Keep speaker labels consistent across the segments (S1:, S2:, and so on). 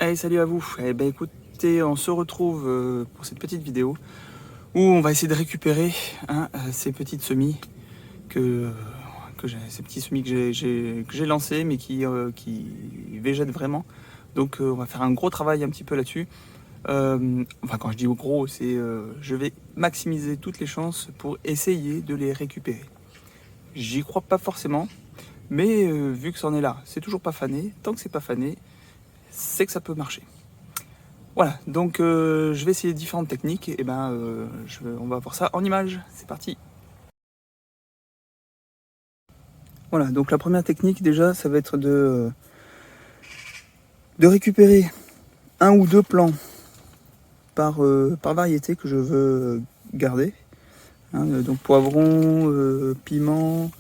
S1: Allez, salut à vous. Eh ben écoutez, on se retrouve pour cette petite vidéo où on va essayer de récupérer ces petites semis que, ces petits semis que j'ai lancés mais qui végètent vraiment. Donc on va faire un gros travail un petit peu là-dessus. Enfin quand je dis gros, c'est je vais maximiser toutes les chances pour essayer de les récupérer. J'y crois pas forcément, mais vu que c'en est là, c'est toujours pas fané. Tant que c'est pas fané, c'est que ça peut marcher. Voilà, donc je vais essayer différentes techniques et on va voir ça en images. C'est parti. Voilà, donc la première technique déjà, ça va être de récupérer un ou deux plants par variété que je veux garder. Donc poivron, piment,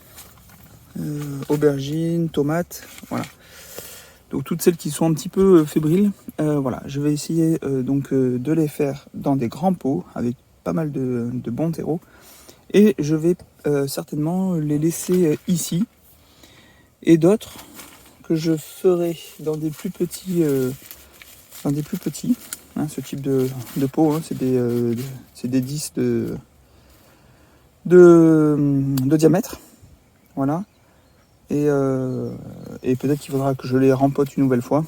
S1: aubergine, tomate, voilà. Donc toutes celles qui sont un petit peu fébriles, voilà, je vais essayer de les faire dans des grands pots avec pas mal de bons terreaux. Et je vais certainement les laisser ici. Et d'autres que je ferai dans des plus petits, ce type de pot, c'est des 10 de diamètre. Voilà. Et peut-être qu'il faudra que je les rempote une nouvelle fois.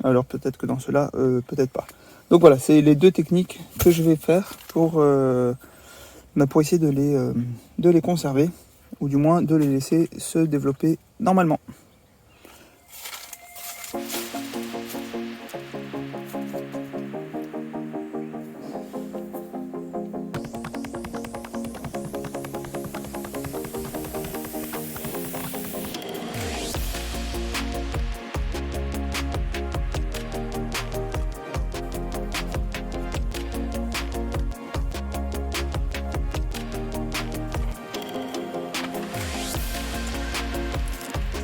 S1: Alors peut-être que dans cela, peut-être pas. Donc voilà, c'est les deux techniques que je vais faire pour essayer de les conserver, ou du moins de les laisser se développer normalement.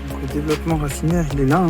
S1: Donc le développement racinaire, il est là.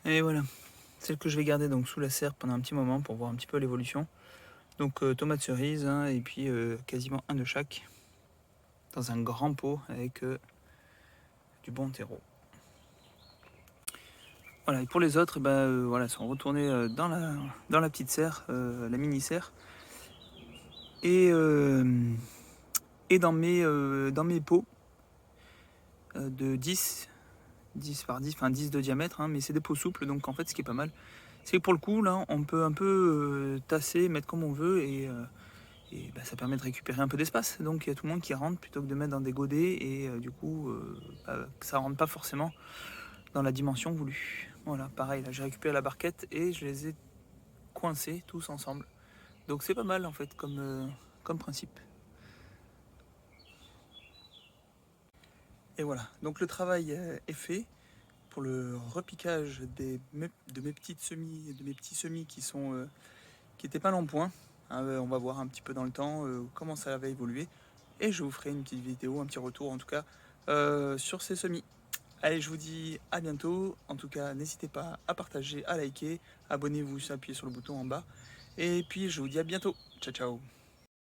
S1: Et voilà, celle que je vais garder donc sous la serre pendant un petit moment pour voir un petit peu l'évolution. Donc tomates cerises, et puis quasiment un de chaque dans un grand pot avec du bon terreau. Voilà, et pour les autres, voilà, sont retournés dans la petite serre, la mini serre, et dans mes pots de 10 par 10, enfin 10 de diamètre, mais c'est des pots souples, donc en fait ce qui est pas mal, c'est que pour le coup là on peut un peu tasser, mettre comme on veut, et ça permet de récupérer un peu d'espace. Donc il y a tout le monde qui rentre plutôt que de mettre dans des godets, et du coup ça rentre pas forcément dans la dimension voulue. Voilà, pareil, là j'ai récupéré la barquette et je les ai coincés tous ensemble. Donc c'est pas mal en fait comme principe. Et voilà, donc le travail est fait pour le repiquage de mes petites semis, de mes petits semis qui étaient pas en point. On va voir un petit peu dans le temps comment ça va évoluer, et je vous ferai une petite vidéo, un petit retour en tout cas sur ces semis. Allez, je vous dis à bientôt. En tout cas, n'hésitez pas à partager, à liker, abonnez-vous, appuyez sur le bouton en bas, et puis je vous dis à bientôt. Ciao ciao.